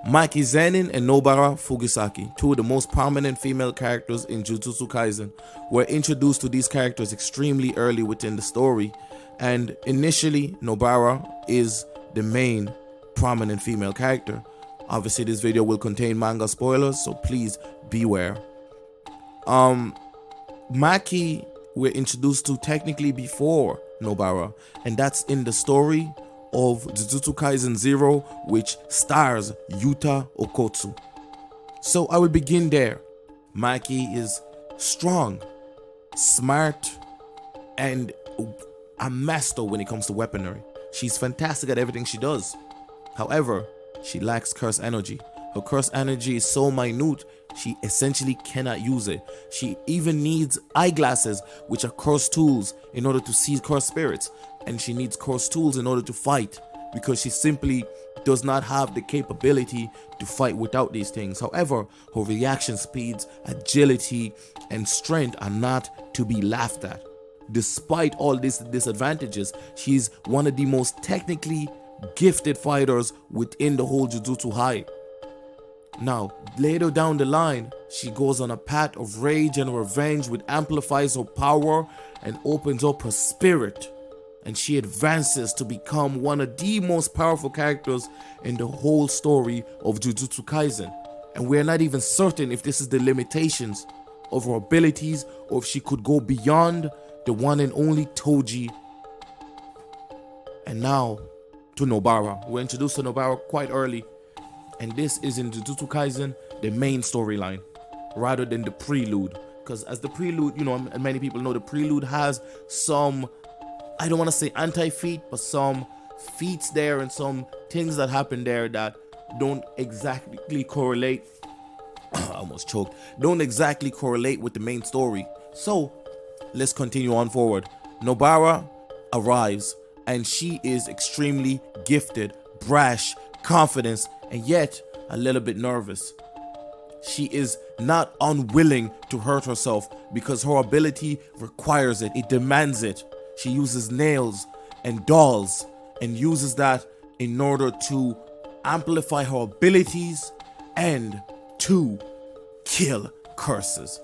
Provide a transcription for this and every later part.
Maki Zenin and Nobara Fugisaki, two of the most prominent female characters in Jujutsu Kaisen, were introduced to these characters extremely early within the story, and initially Nobara is the main prominent female character. Obviously this video will contain manga spoilers, so please beware. Maki we're introduced to technically before Nobara, and that's in the story of Jujutsu Kaisen 0, which stars Yuta Okotsu. So I will begin there. Maki is strong, smart, and a master when it comes to weaponry. She's fantastic at everything she does. However, she lacks curse energy. Her curse energy is so minute, she essentially cannot use it. She even needs eyeglasses, which are curse tools, in order to see curse spirits. And she needs curse tools in order to fight, because she simply does not have the capability to fight without these things. However, her reaction speeds, agility, and strength are not to be laughed at. Despite all these disadvantages, she's one of the most technically gifted fighters within the whole Jujutsu High. Now, later down the line, she goes on a path of rage and revenge which amplifies her power and opens up her spirit. And she advances to become one of the most powerful characters in the whole story of Jujutsu Kaisen. And we're not even certain if this is the limitations of her abilities or if she could go beyond the one and only Toji. And now to Nobara. We're introduced to Nobara quite early. And this is in Jujutsu Kaisen, the main storyline, rather than the prelude. Because as the prelude, you know, and many people know, the prelude has some, I don't want to say anti-feat, but some feats there and some things that happen there that don't exactly correlate. I almost choked. Don't exactly correlate with the main story. So let's continue on forward. Nobara arrives and she is extremely gifted, brash, confident, and yet a little bit nervous. She is not unwilling to hurt herself because her ability requires it. It demands it. She uses nails and dolls and uses that in order to amplify her abilities and to kill curses.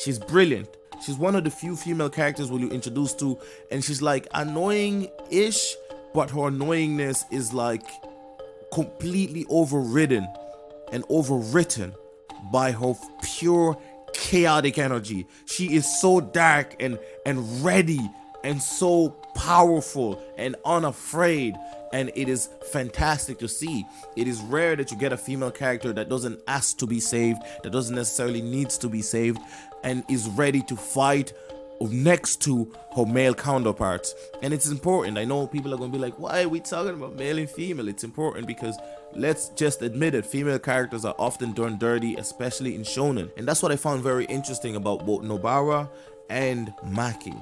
She's brilliant. She's one of the few female characters we'll introduce to, and she's like annoying-ish, but her annoyingness is like completely overridden and overwritten by her pure chaotic energy. She is so dark and ready and so powerful and unafraid, and it is fantastic to see. It is rare that you get a female character that doesn't ask to be saved, that doesn't necessarily needs to be saved, and is ready to fight next to her male counterparts. And it's important. I know people are going to be like, why are we talking about male and female? It's important because let's just admit it, female characters are often done dirty, especially in shonen. And that's what I found very interesting about both Nobara and Maki.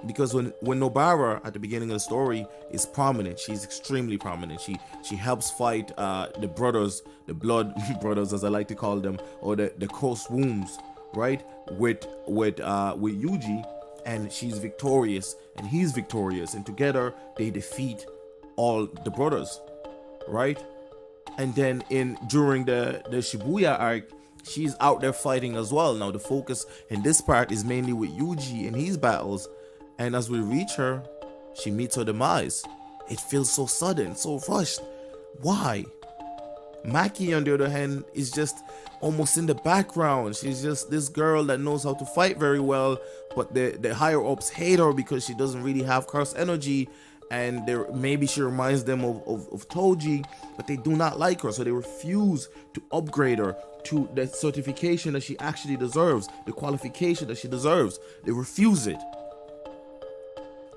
Because when Nobara at the beginning of the story is prominent, she's extremely prominent. She helps fight the brothers, the blood brothers as I like to call them, or the curse wounds, right? With Yuji, and she's victorious and he's victorious, and together they defeat all the brothers, right? And then during the Shibuya arc, she's out there fighting as well. Now the focus in this part is mainly with Yuji and his battles, and as we reach her, she meets her demise. It feels so sudden, so rushed. Why? Maki, on the other hand, is just almost in the background. She's just this girl that knows how to fight very well, but the higher ups hate her because she doesn't really have curse energy, and maybe she reminds them of Toji, but they do not like her, so they refuse to upgrade her to the certification that she actually deserves, the qualification that she deserves. They refuse it.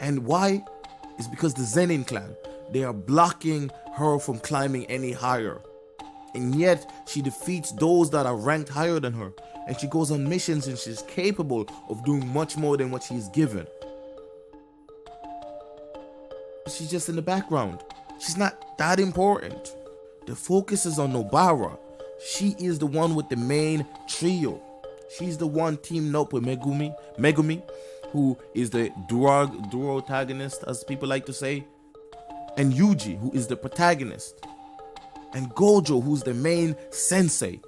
And why? It's because the Zenin clan, they are blocking her from climbing any higher. And yet she defeats those that are ranked higher than her, and she goes on missions and she's capable of doing much more than what she's given. She's just in the background. She's not that important. The focus is on Nobara. She is the one with the main trio. She's the one teamed up with Megumi, who is the duo-antagonist, as people like to say, and Yuji, who is the protagonist. and Gojo, who's the main sensei.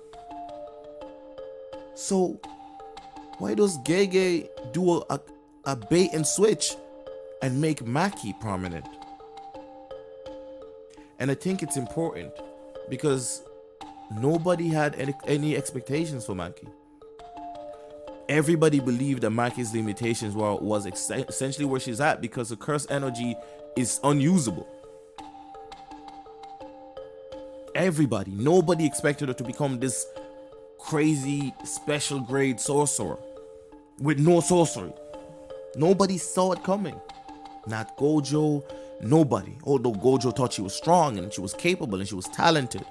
So why does Gege do a bait and switch and make Maki prominent? And I think it's important because nobody had any expectations for Maki. Everybody believed that Maki's limitations was essentially where she's at because the curse energy is unusable. Everybody, nobody expected her to become this crazy special grade sorcerer with no sorcery. Nobody saw it coming. Not Gojo, nobody. Although Gojo thought she was strong and she was capable and she was talented,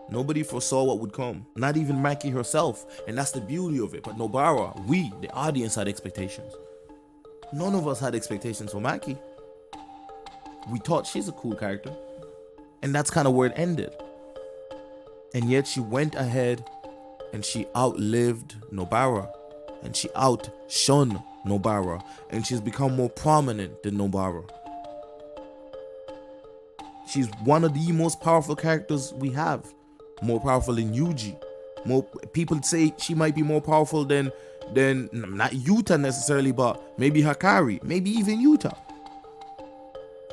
nobody foresaw what would come. Not even Maki herself. And that's the beauty of it. But Nobara, we, the audience, had expectations. None of us had expectations for Maki. We thought she's a cool character. And that's kind of where it ended. And yet she went ahead and she outlived Nobara. And she outshone Nobara. And she's become more prominent than Nobara. She's one of the most powerful characters we have. More powerful than Yuji. More people say she might be more powerful than not Yuta necessarily, but maybe Hakari, maybe even Yuta.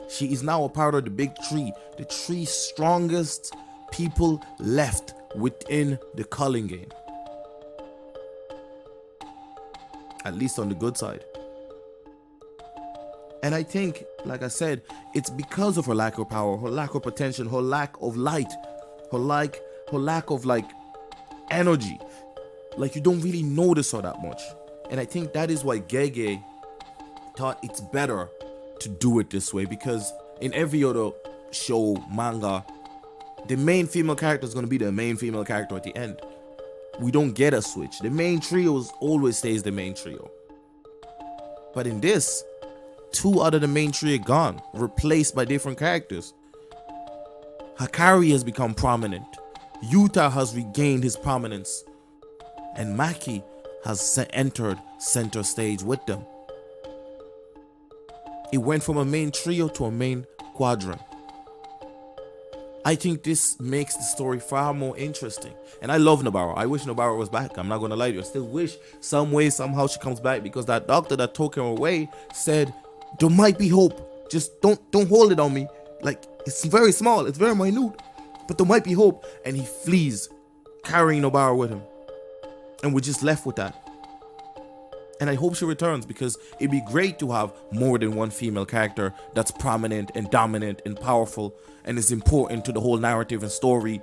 She is now a part of the big three, the three strongest people left within the culling game. At least on the good side. And I think, like I said, it's because of her lack of power, her lack of potential, her lack of light, her lack of like energy. Like you don't really notice her that much. And I think that is why Gege thought it's better to do it this way, because in every other show, manga, the main female character is going to be the main female character at the end. We don't get a switch. The main trio always stays the main trio. But in this, 2 out of the main trio gone, replaced by different characters. Hakari has become prominent. Yuta has regained his prominence. And Maki has entered center stage with them. It went from a main trio to a main quadrant. I think this makes the story far more interesting. And I love Nobara. I wish Nobara was back. I'm not going to lie to you. I still wish some way, somehow she comes back, because that doctor that took her away said, there might be hope. Just don't hold it on me. Like, it's very small. It's very minute. But there might be hope. And he flees, carrying Nobara with him. And we're just left with that. And I hope she returns, because it'd be great to have more than one female character that's prominent and dominant and powerful and is important to the whole narrative and story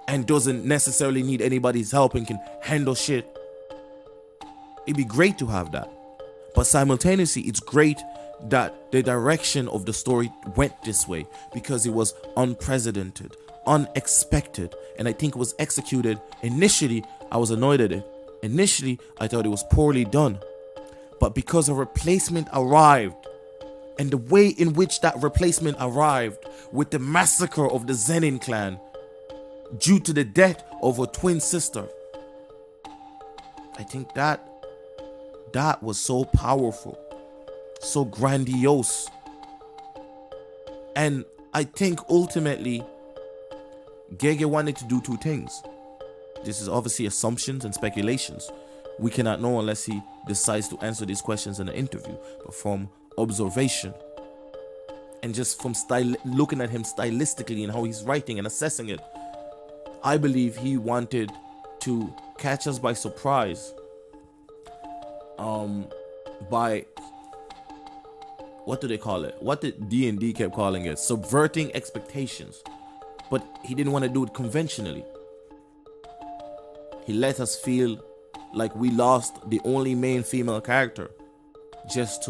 and doesn't necessarily need anybody's help and can handle shit. It'd be great to have that. But simultaneously, it's great that the direction of the story went this way, because it was unprecedented, unexpected, and I think it was executed. Initially, I was annoyed at it. Initially, I thought it was poorly done. But because a replacement arrived, and the way in which that replacement arrived with the massacre of the Zenin clan due to the death of her twin sister, I think that was so powerful, so grandiose. And I think ultimately Gege wanted to do 2 things. This is obviously assumptions and speculations. We cannot know unless he decides to answer these questions in an interview. But from observation and just from looking at him stylistically and how he's writing and assessing it, I believe he wanted to catch us by surprise by, what do they call it? What did D&D kept calling it? Subverting expectations. But he didn't want to do it conventionally. He let us feel like we lost the only main female character just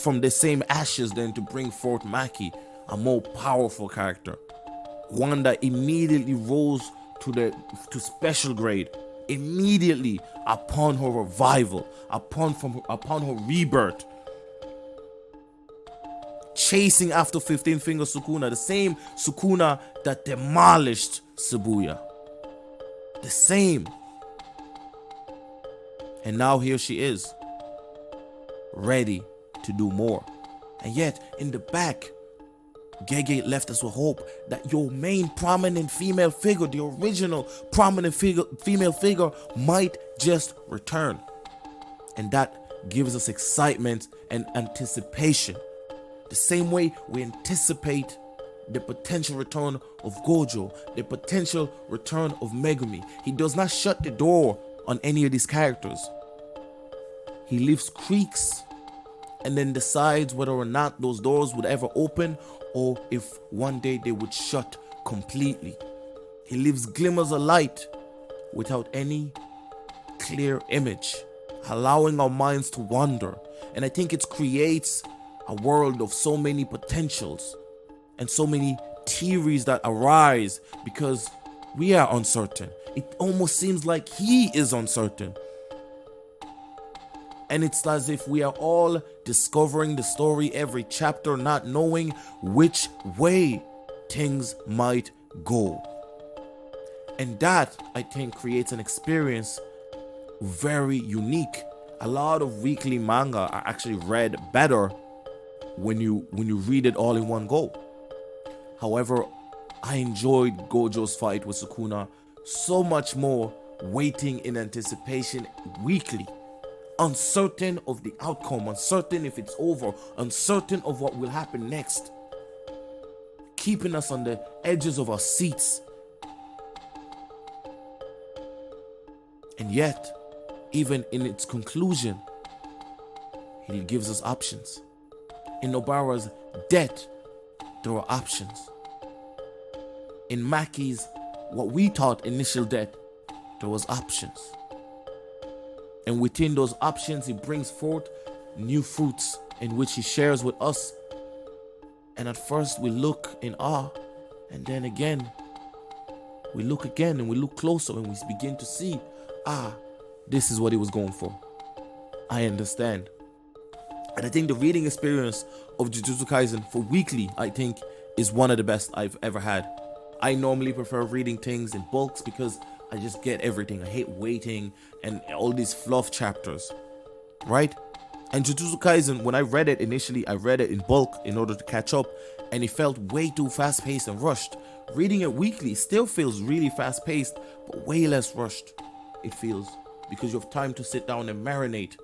from the same ashes, then to bring forth Maki, a more powerful character, one that immediately rose to special grade immediately upon her revival, upon her rebirth, chasing after 15 Finger Sukuna, the same Sukuna that demolished Shibuya, the same. And now here she is, ready to do more. And yet, in the back, Gege left us with hope that your main prominent female figure, the original prominent female figure, might just return. And that gives us excitement and anticipation. The same way we anticipate the potential return of Gojo, the potential return of Megumi. He does not shut the door on any of these characters. He leaves creaks and then decides whether or not those doors would ever open or if one day they would shut completely. He leaves glimmers of light without any clear image, allowing our minds to wander. And I think it creates a world of so many potentials and so many theories that arise because we are uncertain. It almost seems like he is uncertain. And it's as if we are all discovering the story every chapter, not knowing which way things might go. And that, I think, creates an experience very unique. A lot of weekly manga are actually read better when you read it all in one go. However, I enjoyed Gojo's fight with Sukuna so much more, waiting in anticipation weekly, uncertain of the outcome, uncertain if it's over, uncertain of what will happen next, keeping us on the edges of our seats. And yet, even in its conclusion, he gives us options. In Nobara's death, there were options. In Maki's, what we thought initial death, there was options. And within those options, he brings forth new fruits in which he shares with us. And at first we look in awe, and then again, we look again and we look closer and we begin to see, this is what he was going for. I understand. And I think the reading experience of Jujutsu Kaisen for weekly, I think, is one of the best I've ever had. I normally prefer reading things in bulks because I just get everything. I hate waiting and all these fluff chapters, right? And Jujutsu Kaisen, when I read it initially, I read it in bulk in order to catch up, and it felt way too fast-paced and rushed. Reading it weekly still feels really fast-paced, but way less rushed, it feels, because you have time to sit down and marinate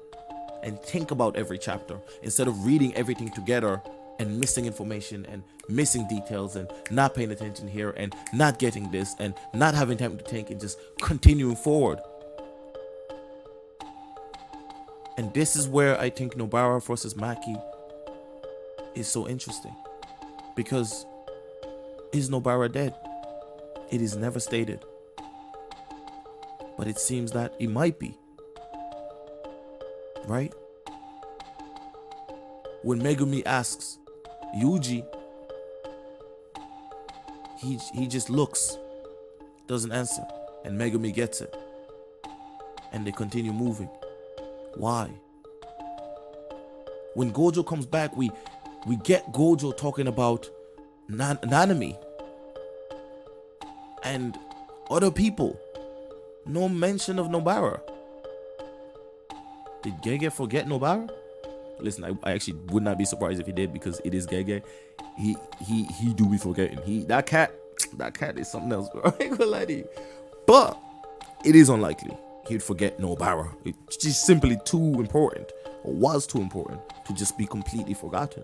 and think about every chapter instead of reading everything together and missing information and missing details and not paying attention here and not getting this and not having time to think and just continuing forward. And this is where I think Nobara versus Maki is so interesting, because is Nobara dead? It is never stated, but it seems that he might be, right? When Megumi asks Yuji, he just looks, doesn't answer, and Megumi gets it, and they continue moving. Why? When Gojo comes back, we get Gojo talking about Nanami and other people. No mention of Nobara. Did Gege forget Nobara? Listen, I actually would not be surprised if he did, because it is Gege. He do be forgetting. That cat is something else, bro. I ain't gonna lie to you. But it is unlikely he'd forget Nobara. It's just simply too important, or was too important, to just be completely forgotten.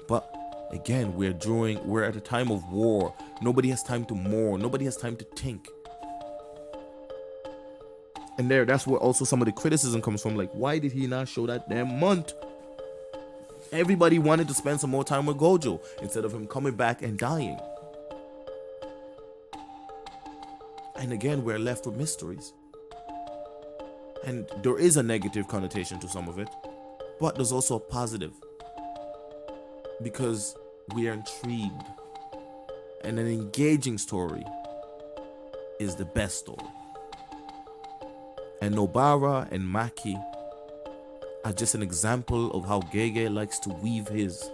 But again, we're at a time of war. Nobody has time to mourn. Nobody has time to think. And that's where also some of the criticism comes from. Like, why did he not show that damn month? Everybody wanted to spend some more time with Gojo instead of him coming back and dying. And again, we're left with mysteries. And there is a negative connotation to some of it, but there's also a positive, because we are intrigued, and an engaging story is the best story. And Nobara and Maki are just an example of how Gege likes to weave his,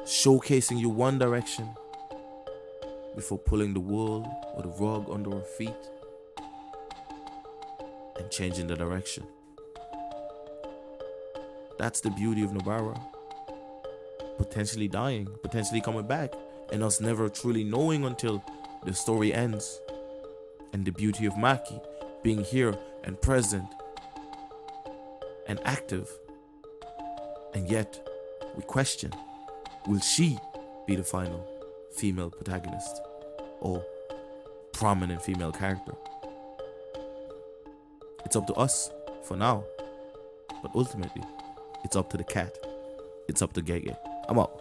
showcasing you one direction before pulling the wool or the rug under our feet and changing the direction. That's the beauty of Nobara. potentially dying, potentially coming back, and us never truly knowing until the story ends. And the beauty of Maki being here and present and active. And yet, we question, will she be the final female protagonist or prominent female character? It's up to us for now, but ultimately, it's up to the cat. It's up to Gege. I'm out.